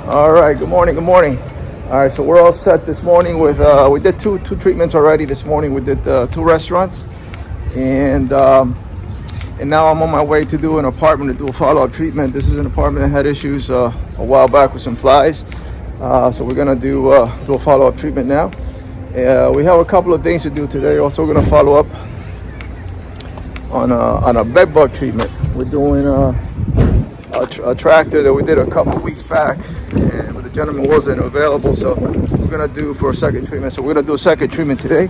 All right, good morning, good morning. All right, so we're all set this morning with, we did two treatments already this morning. We did 2 restaurants, and now I'm on my way to do an apartment to do a follow-up treatment. This is an apartment that had issues a while back with some flies. So we're gonna do a follow-up treatment now. We have a couple of things to do today. Also gonna follow up on a bed bug treatment. We're doing a tractor that we did a couple of weeks back, but the gentleman wasn't available, so we're gonna do for a second treatment. So we're gonna do a second treatment today.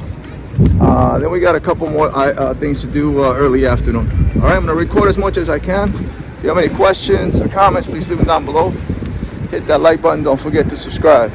Then we got a couple more things to do early afternoon. All right, I'm gonna record as much as I can. If you have any questions or comments, please leave them down below. Hit that like button. Don't forget to subscribe.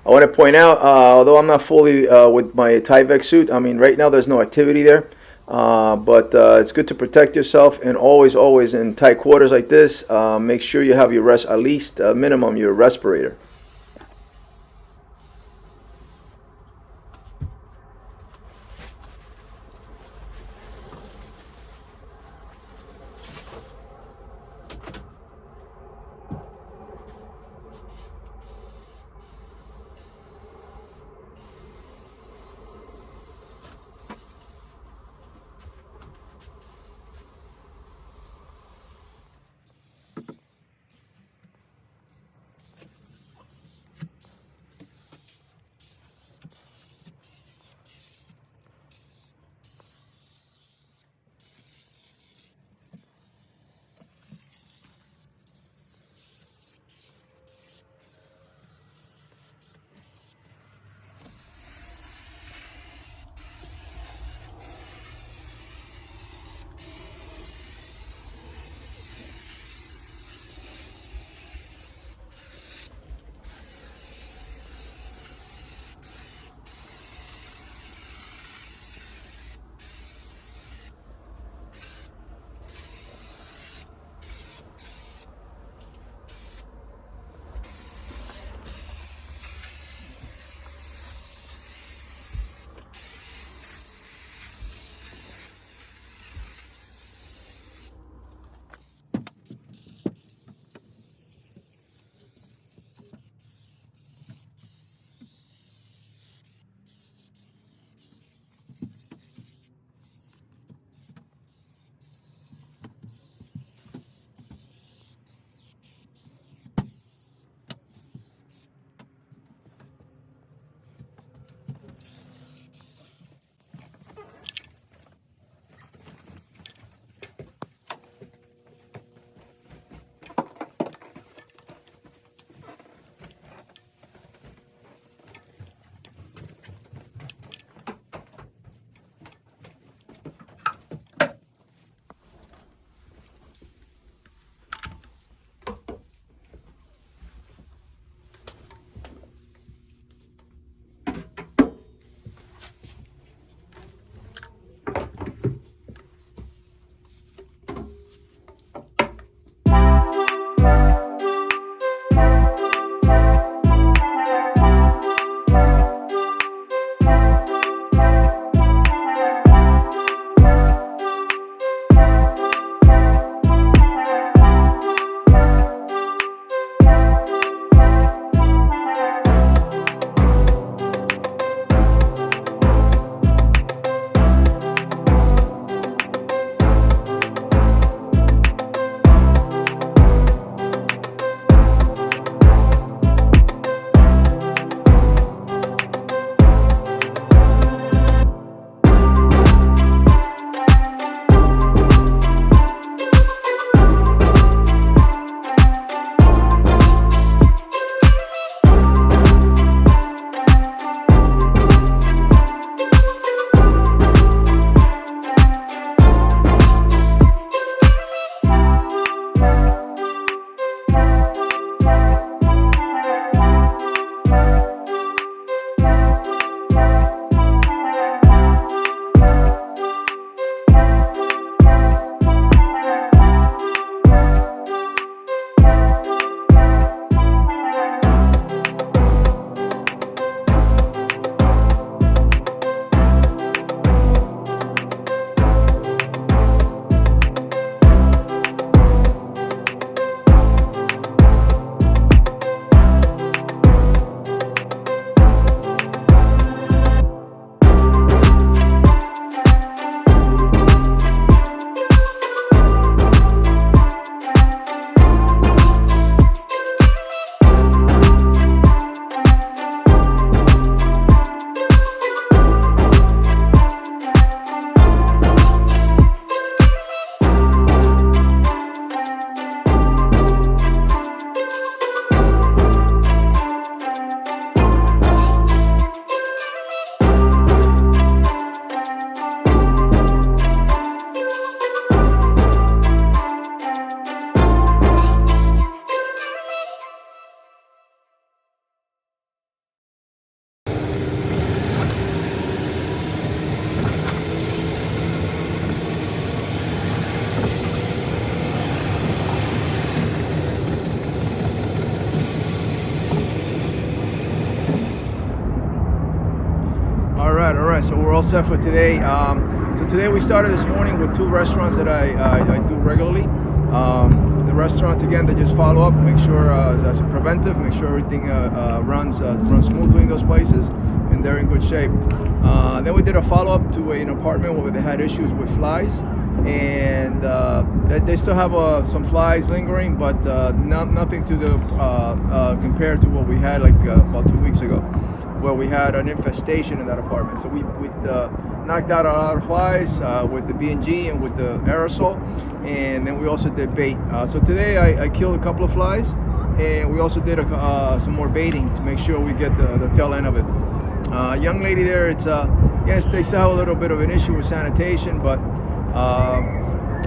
I want to point out, although I'm not fully with my Tyvek suit, I mean, right now there's no activity there. But it's good to protect yourself, and always in tight quarters like this, make sure you have your at least minimum your respirator. All right. So we're all set for today. So today we started this morning with 2 restaurants that I do regularly. The restaurants again, they just follow up, make sure as a preventive, make sure everything runs smoothly in those places, and they're in good shape. Then we did a follow up to an apartment where they had issues with flies, and they still have some flies lingering, but nothing to the compared to what we had like about 2 weeks ago, where we had an infestation in that apartment. So we knocked out a lot of flies with the B&G and with the aerosol, and then we also did bait. So today I killed a couple of flies, and we also did some more baiting to make sure we get the tail end of it. Young lady there, it's yes, they still have a little bit of an issue with sanitation, but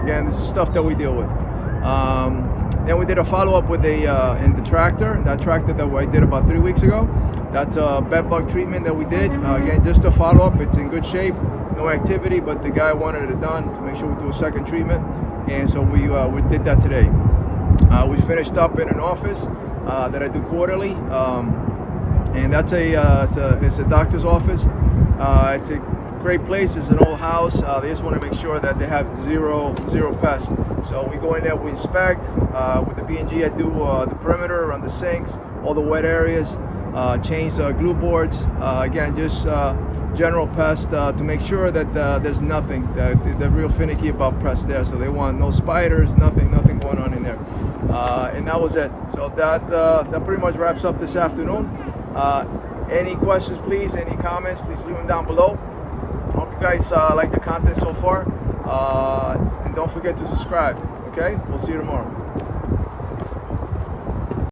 again, this is stuff that we deal with. Then we did a follow-up with in the tractor, that tractor that I did about 3 weeks ago. That's a bed bug treatment that we did. Again, just a follow-up. It's in good shape, no activity, but the guy wanted it done to make sure we do a second treatment, and so we did that today. We finished up in an office that I do quarterly, and that's it's a doctor's office. It's a great place. It's an old house. They just want to make sure that they have zero pests. So we go in there, we inspect. With the B&G, I do the perimeter around the sinks, all the wet areas, change glue boards. Again, just general pest to make sure that there's nothing. They're real finicky about pests there, so they want no spiders, nothing going on in there. And that was it. So that pretty much wraps up this afternoon. Any questions, please? Any comments, please leave them down below. Hope you guys like the content so far, and don't forget to subscribe. Okay, we'll see you tomorrow.